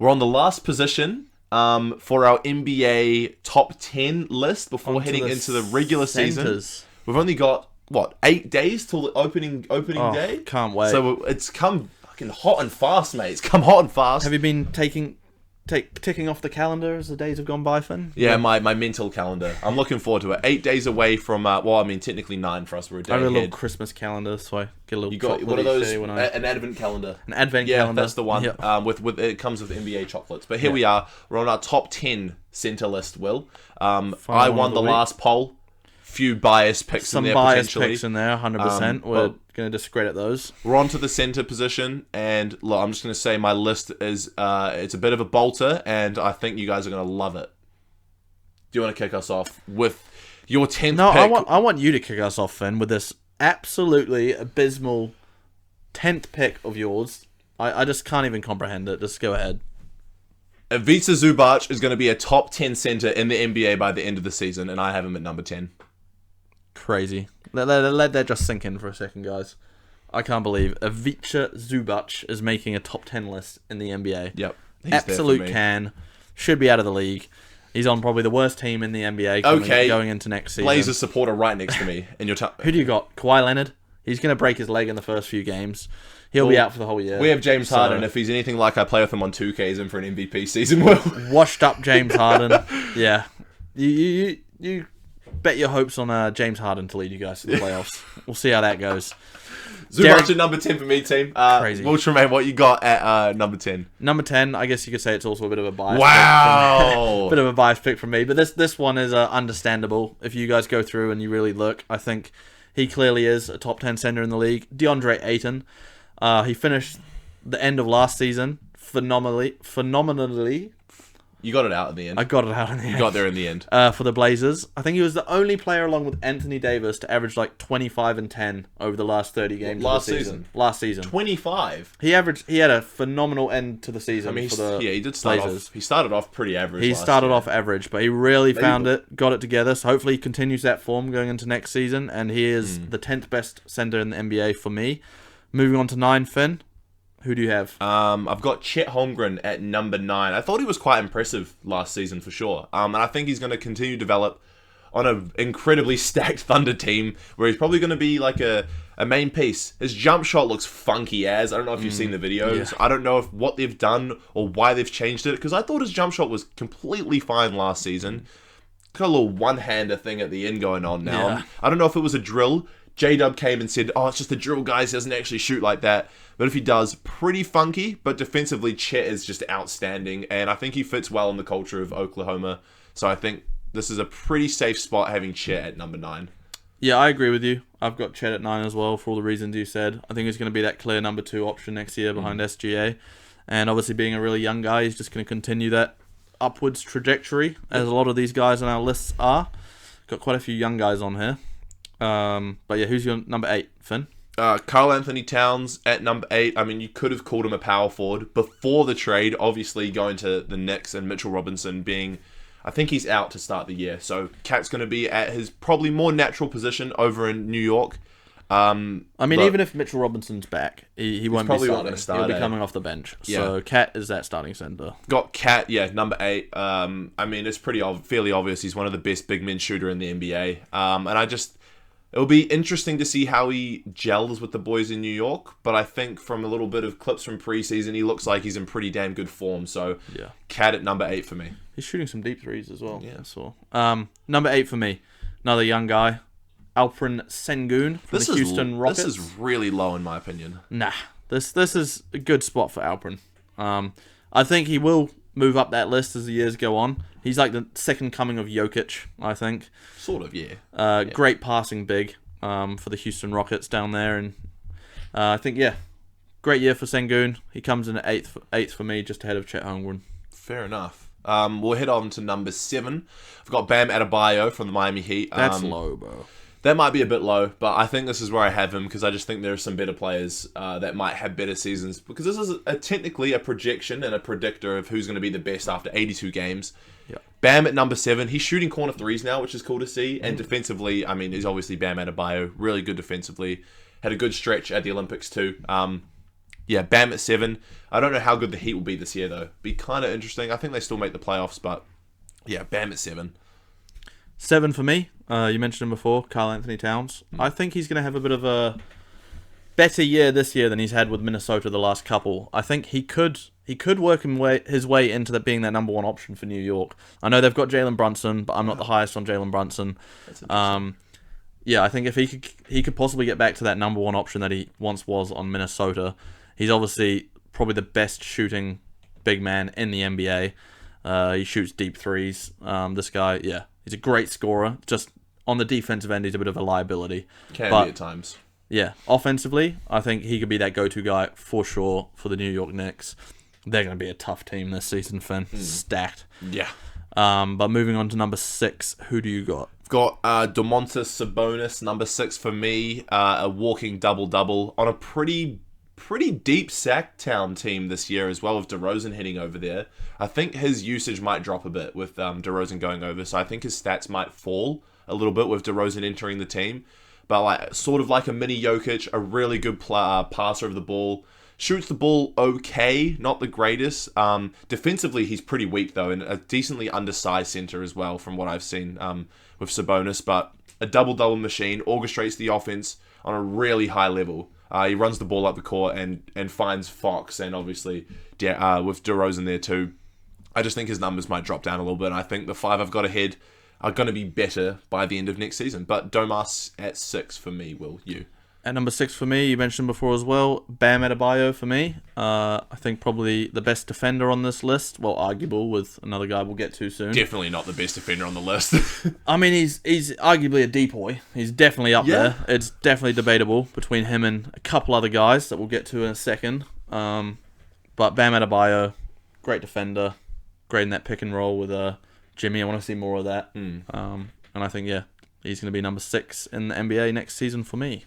on the last position for our NBA top 10 list before heading into the regular season. We've only got 8 days till the opening day? Can't wait. So it's come fucking hot and fast, mate. It's come hot and fast. Have you been ticking off the calendar as the days have gone by, Finn? Yeah, my mental calendar. I'm looking forward to it. 8 days away from, technically 9 for us. We're a day I have a ahead. little Christmas calendar, so I get a little You got one of those, an advent calendar. An advent Yeah, calendar. that's the one. Yep. With it comes with NBA chocolates. But here we are. We're on our top 10 center list, Will. I won the last poll. Few biased picks in there, potentially. Picks in there, 100%. We're going to discredit those. We're on to the center position, and look, I'm just going to say my list is it's a bit of a bolter, and I think you guys are going to love it. Do you want to kick us off with your 10th pick? No, I want you to kick us off, Finn, with this absolutely abysmal 10th pick of yours. I just can't even comprehend it. Just go ahead. Ivica Zubac is going to be a top 10 center in the NBA by the end of the season, and I have him at number 10. Crazy. Let that just sink in for a second, guys. I can't believe Ivica Zubac is making a top 10 list in the NBA. Yep. Absolute can. Should be out of the league. He's on probably the worst team in the NBA going into next season. Blazers supporter right next to me. In your Who do you got? Kawhi Leonard? He's going to break his leg in the first few games. He'll be out for the whole year. We have James Harden. If he's anything like I play with him on 2K, he's in for an MVP season, Will. Washed up James Harden. Yeah. You bet your hopes on James Harden to lead you guys to the playoffs. We'll see how that goes. Zubac at number 10 for me, team. Crazy. Will Tremaine, what you got at number 10? Number 10, I guess you could say it's also a bit of a bias. Wow! Bit of a bias pick from me, but this one is understandable. If you guys go through and you really look, I think he clearly is a top 10 center in the league. DeAndre Ayton. He finished the end of last season phenomenally. You got it out in the end. I got it out in the end. You got there in the end. For the Blazers. I think he was the only player along with Anthony Davis to average like 25 and 10 over the last 30 games Last of the season. season? Last season. 25? He had a phenomenal end to the season for the he did start Blazers. off. He started off pretty average. He started off average, but he really found Maybe. it, got it together. So hopefully he continues that form going into next season, and he is the 10th best center in the NBA for me. Moving on to 9, Finn. Who do you have? I've got Chet Holmgren at number 9. I thought he was quite impressive last season for sure. And I think he's going to continue to develop on an incredibly stacked Thunder team where he's probably going to be like a main piece. His jump shot looks funky as. I don't know if you've seen the videos. Yeah. I don't know what they've done or why they've changed it, because I thought his jump shot was completely fine last season. Got a little one-hander thing at the end going on now. Yeah. I don't know if it was a drill. J-Dub came and said, it's just a drill, guys. He doesn't actually shoot like that. But if he does, pretty funky. But defensively, Chet is just outstanding. And I think he fits well in the culture of Oklahoma. So I think this is a pretty safe spot having Chet at number 9. Yeah, I agree with you. I've got Chet at 9 as well for all the reasons you said. I think he's going to be that clear number 2 option next year behind SGA. And obviously being a really young guy, he's just going to continue that upwards trajectory, as a lot of these guys on our lists are. Got quite a few young guys on here. But yeah, who's your number 8, Finn? Karl Anthony Towns at number 8. I mean, you could have called him a power forward before the trade. Obviously, going to the Knicks and Mitchell Robinson being, I think he's out to start the year. So, Cat's going to be at his probably more natural position over in New York. I mean, even if Mitchell Robinson's back, he won't be starting. He'll be coming off the bench. Yeah. So Cat is that starting center. Got Cat, number 8. I mean, it's fairly obvious he's one of the best big men shooter in the NBA. And it'll be interesting to see how he gels with the boys in New York. But I think from a little bit of clips from preseason, he looks like he's in pretty damn good form. So Cat at number 8 for me. He's shooting some deep threes as well. Yeah, so number 8 for me, another young guy, Alperen Sengun from the Houston Rockets. This is really low in my opinion. Nah, this is a good spot for Alperen. I think he will move up that list as the years go on. He's like the second coming of Jokic, I think. Sort of, yeah. Great passing big for the Houston Rockets down there, and I think great year for Sengun. He comes in at eighth for me, just ahead of Chet Holmgren. Fair enough. We'll head on to number 7. I've got Bam Adebayo from the Miami Heat. That's low, bro. That might be a bit low, but I think this is where I have him because I just think there are some better players that might have better seasons. Because this is technically a projection and a predictor of who's going to be the best after 82 games. Yeah. Bam at number 7. He's shooting corner threes now, which is cool to see. And defensively, I mean, he's obviously Bam Adebayo. Really good defensively. Had a good stretch at the Olympics too. Bam at 7. I don't know how good the Heat will be this year, though. Be kind of interesting. I think they still make the playoffs, but Bam at 7. 7 for me. You mentioned him before, Karl Anthony Towns. I think he's going to have a bit of a better year this year than he's had with Minnesota the last couple. I think he could work his way into being that number 1 option for New York. I know they've got Jalen Brunson, but I'm not the highest on Jalen Brunson. I think if he could possibly get back to that number 1 option that he once was on Minnesota. He's obviously probably the best shooting big man in the NBA. He shoots deep threes. This guy, he's a great scorer. Just on the defensive end, he's a bit of a liability. Can be at times. Yeah, offensively, I think he could be that go-to guy for sure for the New York Knicks. They're going to be a tough team this season, Finn. Stacked. Yeah. But moving on to number 6, who do you got? I've got Domantas Sabonis, number 6 for me. A walking double-double on a pretty deep Sacktown team this year as well, with DeRozan heading over there. I think his usage might drop a bit with DeRozan going over, so I think his stats might fall a little bit with DeRozan entering the team. But sort of like a mini Jokic, a really good passer of the ball. Shoots the ball okay, not the greatest. Defensively, he's pretty weak though, and a decently undersized center as well from what I've seen with Sabonis. But a double-double machine, orchestrates the offense on a really high level. He runs the ball up the court and finds Fox, and obviously with DeRozan there too. I just think his numbers might drop down a little bit, and I think the 5 I've got ahead are going to be better by the end of next season. But Domas at 6 for me, Will, you? At number 6 for me, you mentioned before as well, Bam Adebayo for me. I think probably the best defender on this list. Well, arguable with another guy we'll get to soon. Definitely not the best defender on the list. I mean, he's arguably a depoy. He's definitely up there. It's definitely debatable between him and a couple other guys that we'll get to in a second. But Bam Adebayo, great defender. Great in that pick and roll with Jimmy. I want to see more of that. And I think, he's going to be number 6 in the NBA next season for me.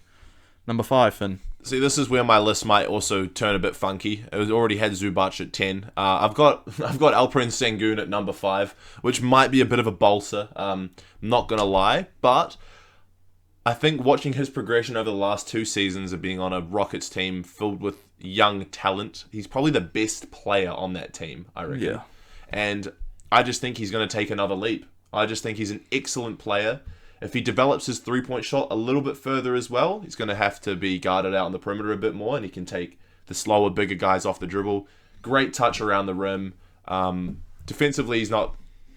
Number 5, Finn. See, this is where my list might also turn a bit funky. It already had Zubac at 10. I've got Alperen Sengun at number 5, which might be a bit of a bolster. Not gonna lie, but I think watching his progression over the last 2 seasons of being on a Rockets team filled with young talent, he's probably the best player on that team, I reckon. Yeah. And I just think he's going to take another leap. I just think he's an excellent player. If he develops his 3-point shot a little bit further as well, he's going to have to be guarded out on the perimeter a bit more, and he can take the slower, bigger guys off the dribble. Great touch around the rim. Defensively, he's not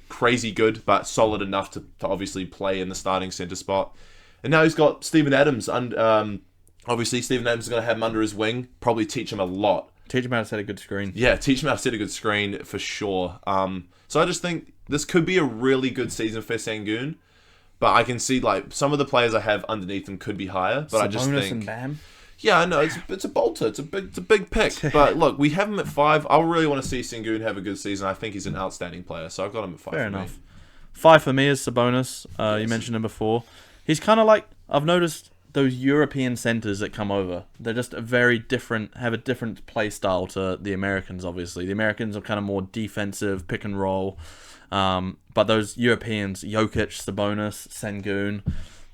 crazy good, but solid enough to obviously play in the starting center spot. And now he's got Steven Adams. Obviously, Steven Adams is going to have him under his wing, probably teach him a lot. Teach him how to set a good screen. Yeah, teach him how to set a good screen for sure. So I just think this could be a really good season for Sengun. But I can see some of the players I have underneath them could be higher. But I just think, and Bam. Yeah, I know it's a bolter. It's a big pick. But look, we have him at 5. I really want to see Sengun have a good season. I think he's an outstanding player, so I've got him at 5. Fair enough. 5 for me is Sabonis. You mentioned him before. He's kind of like, I've noticed those European centers that come over. They're just have a different play style to the Americans. Obviously, the Americans are kind of more defensive, pick and roll. But those Europeans, Jokic, Sabonis, Sengun,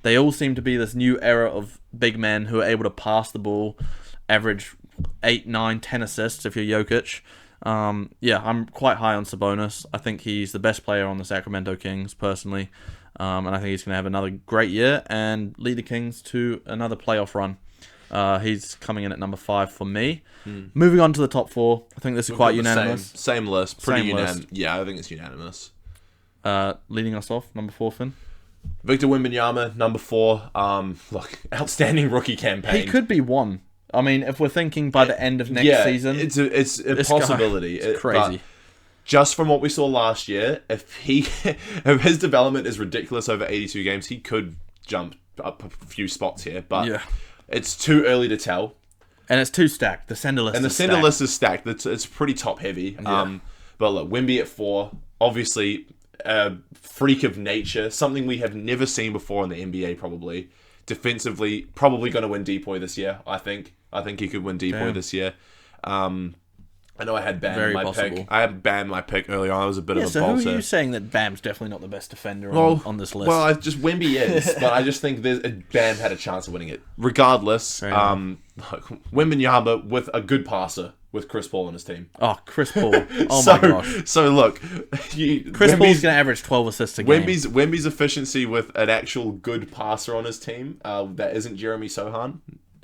They all seem to be this new era of big men who are able to pass the ball, average 8, 9, 10 assists if you're Jokic. I'm quite high on Sabonis. I think he's the best player on the Sacramento Kings, personally. And I think he's going to have another great year and lead the Kings to another playoff run. He's coming in at number 5 for me. Moving on to the top 4. I think this is quite unanimous. Same list. Pretty unanimous. List. Yeah, I think it's unanimous. Leading us off, number 4, Finn. Victor Wembanyama, number 4. Look, outstanding rookie campaign. He could be 1. I mean, if we're thinking by the end of next season, it's a possibility. It's crazy. Just from what we saw last year, if his development is ridiculous over 82 games, he could jump up a few spots here. But it's too early to tell. And it's too stacked. The center list is stacked. It's pretty top heavy. Yeah. But look, Wemby at 4, obviously a freak of nature, something we have never seen before in the NBA. Probably defensively, probably going to win Depoy this year. I think he could win Depoy this year. I know I had Bam my pick. I had Bam my pick earlier on. I was a bit of a bolter. So who are you saying that Bam's definitely not the best defender on this list? Well, Wemby is, but I just think Bam had a chance of winning it. Regardless, Wembanyama with a good passer with Chris Paul on his team. Oh, Chris Paul. Oh my gosh. So look, Chris Paul's going to average 12 assists a game. Wemby's efficiency with an actual good passer on his team that isn't Jeremy Sohan.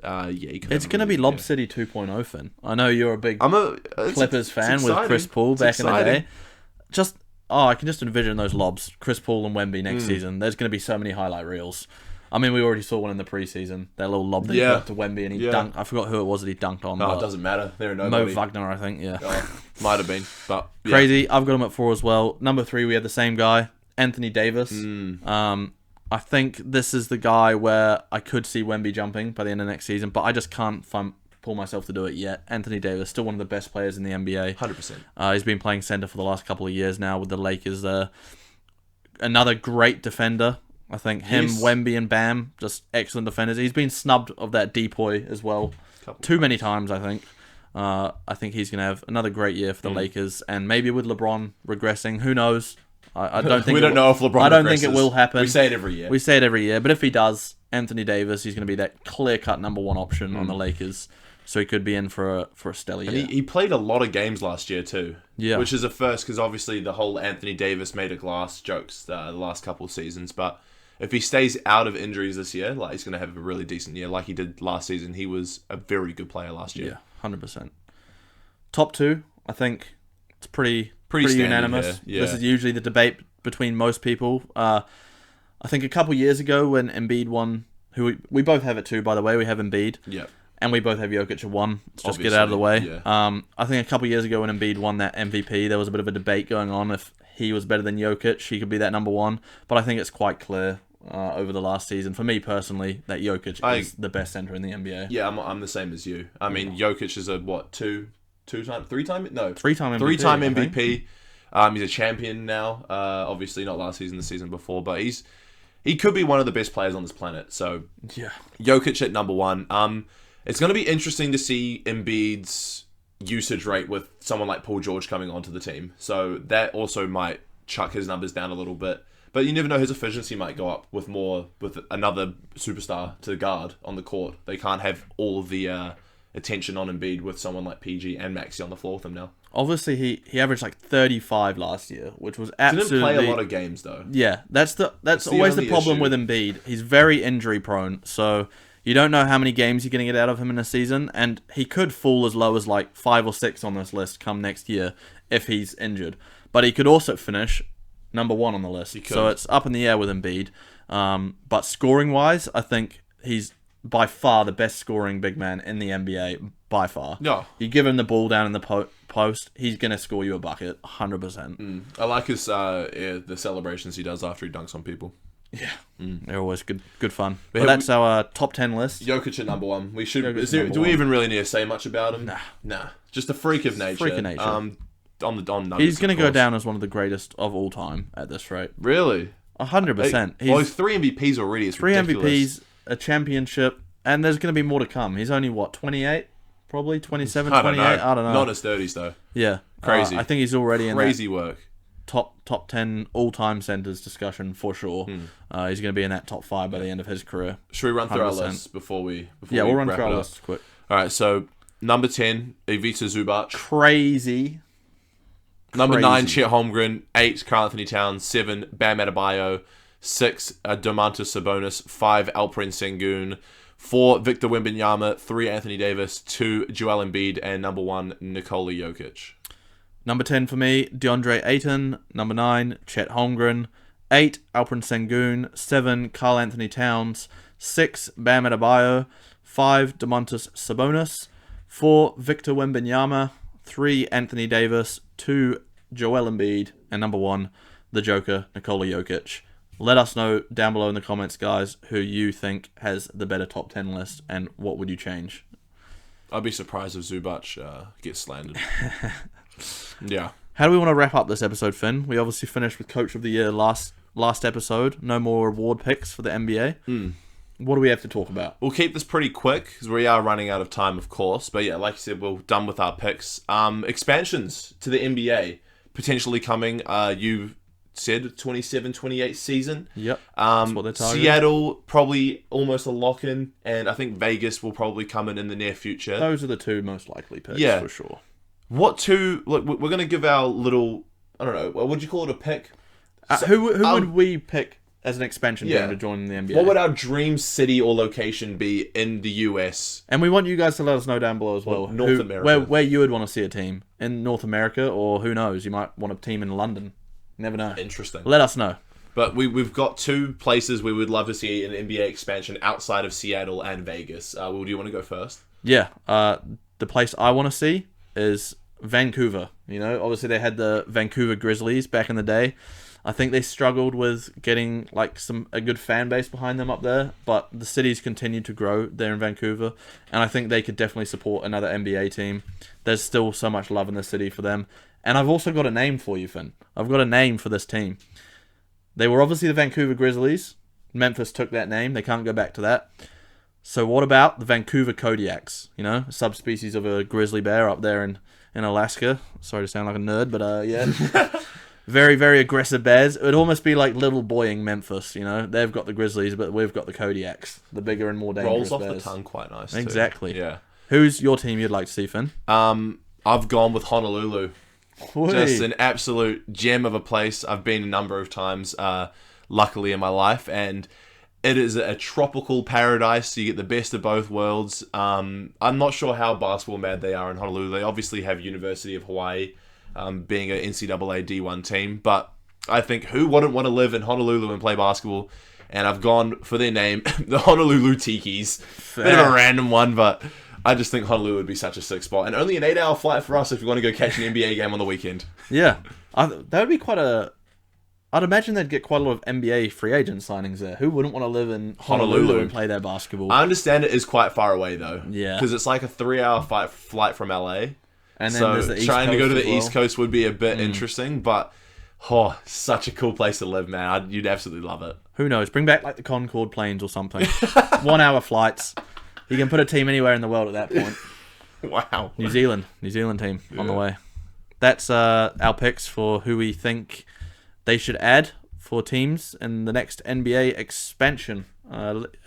It's going to be Lob City 2.0, Finn. I know you're a big Clippers fan with Chris Paul back in the day. I can just envision those lobs, Chris Paul and Wemby next season. There's going to be so many highlight reels. I mean, we already saw one in the preseason. That little lob that he got to Wemby and he dunked. I forgot who it was that he dunked on. No, it doesn't matter. There are nobody. Mo Wagner, I think. Yeah, might have been, but crazy. I've got him at 4 as well. Number 3, we had the same guy, Anthony Davis. I think this is the guy where I could see Wemby jumping by the end of next season, but I just can't pull myself to do it yet. Anthony Davis, still one of the best players in the NBA. 100%. He's been playing center for the last couple of years now with the Lakers. Another great defender. I think him, Wemby, and Bam, just excellent defenders. He's been snubbed of that Depoy as well. Too many times, I think. I think he's going to have another great year for the Lakers, and maybe with LeBron regressing, who knows? I don't think we don't know if LeBron. I don't think it will happen. We say it every year. But if he does, Anthony Davis, he's going to be that clear-cut number 1 option on the Lakers. So he could be in for a stellar year. And he played a lot of games last year too. Yeah, which is a first because obviously the whole Anthony Davis made a glass jokes the last couple of seasons. But if he stays out of injuries this year, he's going to have a really decent year, like he did last season. He was a very good player last year. Yeah, 100%. Top 2, I think it's pretty unanimous. Yeah. This is usually the debate between most people. I think a couple years ago when Embiid won, who we both have it too, by the way, we have Embiid. Yeah. And we both have Jokic at 1. Let's just get out of the way. Yeah. I think a couple years ago when Embiid won that MVP, there was a bit of a debate going on if he was better than Jokic. He could be that number 1. But I think it's quite clear over the last season, for me personally, that Jokic is the best center in the NBA. Yeah, I'm the same as you. I mean, Jokic is a, three-time MVP. Three-time MVP. He's a champion now. Obviously, not last season, the season before, but he could be one of the best players on this planet. So, Jokic at number 1. It's going to be interesting to see Embiid's usage rate with someone like Paul George coming onto the team. So that also might chuck his numbers down a little bit. But you never know, his efficiency might go up with another superstar to guard on the court. They can't have all of the attention on Embiid with someone like PG and Maxey on the floor with him now. Obviously, he averaged like 35 last year, which was absolutely... Didn't play a lot of games, though. Yeah, that's always the problem with Embiid. He's very injury prone, so you don't know how many games you're going to get out of him in a season, and he could fall as low as like 5 or 6 on this list come next year if he's injured. But he could also finish number 1 on the list. So it's up in the air with Embiid. But scoring-wise, I think he's by far the best scoring big man in the NBA, by far. Yeah. You give him the ball down in the post, he's going to score you a bucket, 100%. I like his the celebrations he does after he dunks on people. Yeah, they're always good fun. But that's our top 10 list. Jokic at number 1. We should. Do we even really need to say much about him? Nah. Just a freak of nature. On Nuggets, he's going to go down as one of the greatest of all time at this rate. Really? 100%. He's 3 MVPs already. It's 3 ridiculous. MVPs, a championship, and there's going to be more to come. He's only, 28? Probably 27, 28? I don't know. Not in his 30s, though. Yeah. Crazy. I think he's already in Crazy work. top 10 all-time centers discussion for sure. He's going to be in that top 5 by the end of his career. Should we run through 100%. our lists before we we'll run wrap through it our up? lists quick. All right, so number 10, Ivica Zubac. Crazy. Number 9, Chet Holmgren. 8, Karl Anthony Towns. 7, Bam Adebayo. 6, Domantas Sabonis. 5, Alperen Sengun. 4, Victor Wembanyama. 3, Anthony Davis. 2, Joel Embiid. And number 1, Nikola Jokic. Number 10 for me, DeAndre Ayton. Number 9, Chet Holmgren. 8, Alperen Sengun. 7, Karl Anthony Towns. 6, Bam Adebayo. 5, Domantas Sabonis. 4, Victor Wembanyama. 3, Anthony Davis. 2, Joel Embiid. And number 1, the Joker, Nikola Jokic. Let us know down below in the comments, guys, who you think has the better top 10 list and what would you change. I'd be surprised if Zubac gets slandered. Yeah. How do we want to wrap up this episode, Finn? We obviously finished with Coach of the Year last episode. No more award picks for the NBA. What do we have to talk about? We'll keep this pretty quick because we are running out of time, of course. But yeah, like you said, we're done with our picks. Expansions to the NBA potentially coming. You said 27-28 season. Yep. That's what they're targeting. Seattle, probably almost a lock-in. And I think Vegas will probably come in the near future. Those are the 2 most likely picks, for sure. What 2... Look, we're going to give our little... I don't know. What would you call it, a pick? Who would we pick as an expansion team to join the NBA? What would our dream city or location be in the US? And we want you guys to let us know down below as well. North America. Where you would want to see a team. In North America, or who knows, you might want a team in London. Never know. Interesting. Let us know. But we've got 2 places we would love to see an NBA expansion outside of Seattle and Vegas. Do you want to go first? Yeah. The place I want to see is Vancouver. You know, obviously they had the Vancouver Grizzlies back in the day. I think they struggled with getting like a good fan base behind them up there, but the city's continued to grow there in Vancouver, and I think they could definitely support another NBA team. There's still so much love in the city for them. And I've also got a name for you, Finn. I've got a name for this team. They were obviously the Vancouver Grizzlies. Memphis took that name. They can't go back to that. So what about the Vancouver Kodiaks? You know, a subspecies of a grizzly bear up there in Alaska. Sorry to sound like a nerd, but yeah. Very, very aggressive bears. It would almost be like little boying Memphis, you know. They've got the Grizzlies, but we've got the Kodiaks. The bigger and more dangerous Rolls off bears. the tongue quite nice, Exactly. Too. Yeah. Who's your team you'd like to see, Finn? I've gone with Honolulu. Oy. Just an absolute gem of a place. I've been a number of times, luckily, in my life, and it is a tropical paradise. You get the best of both worlds. I'm not sure how basketball mad they are in Honolulu. They obviously have University of Hawaii, being an NCAA D1 team, but I think who wouldn't want to live in Honolulu and play basketball? And I've gone for their name, the Honolulu Tikis. Fair. Bit of a random one, but I just think Honolulu would be such a sick spot. And only an 8-hour flight for us if we want to go catch an NBA game on the weekend. Yeah. That would be quite a... I'd imagine they'd get quite a lot of NBA free agent signings there. Who wouldn't want to live in Honolulu and play their basketball? I understand it is quite far away, though. Yeah. Because it's like a 3-hour flight from LA. And then so there's the East trying to go Coast to as the well. East Coast would be a bit interesting, but such a cool place to live, man. You'd absolutely love it. Who knows? Bring back like the Concorde planes or something. 1-hour flights. You can put a team anywhere in the world at that point. Wow. New Zealand team on the way. That's our picks for who we think they should add for teams in the next NBA expansion.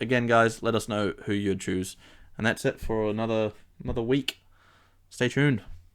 Again, guys, let us know who you'd choose. And that's it for another week. Stay tuned.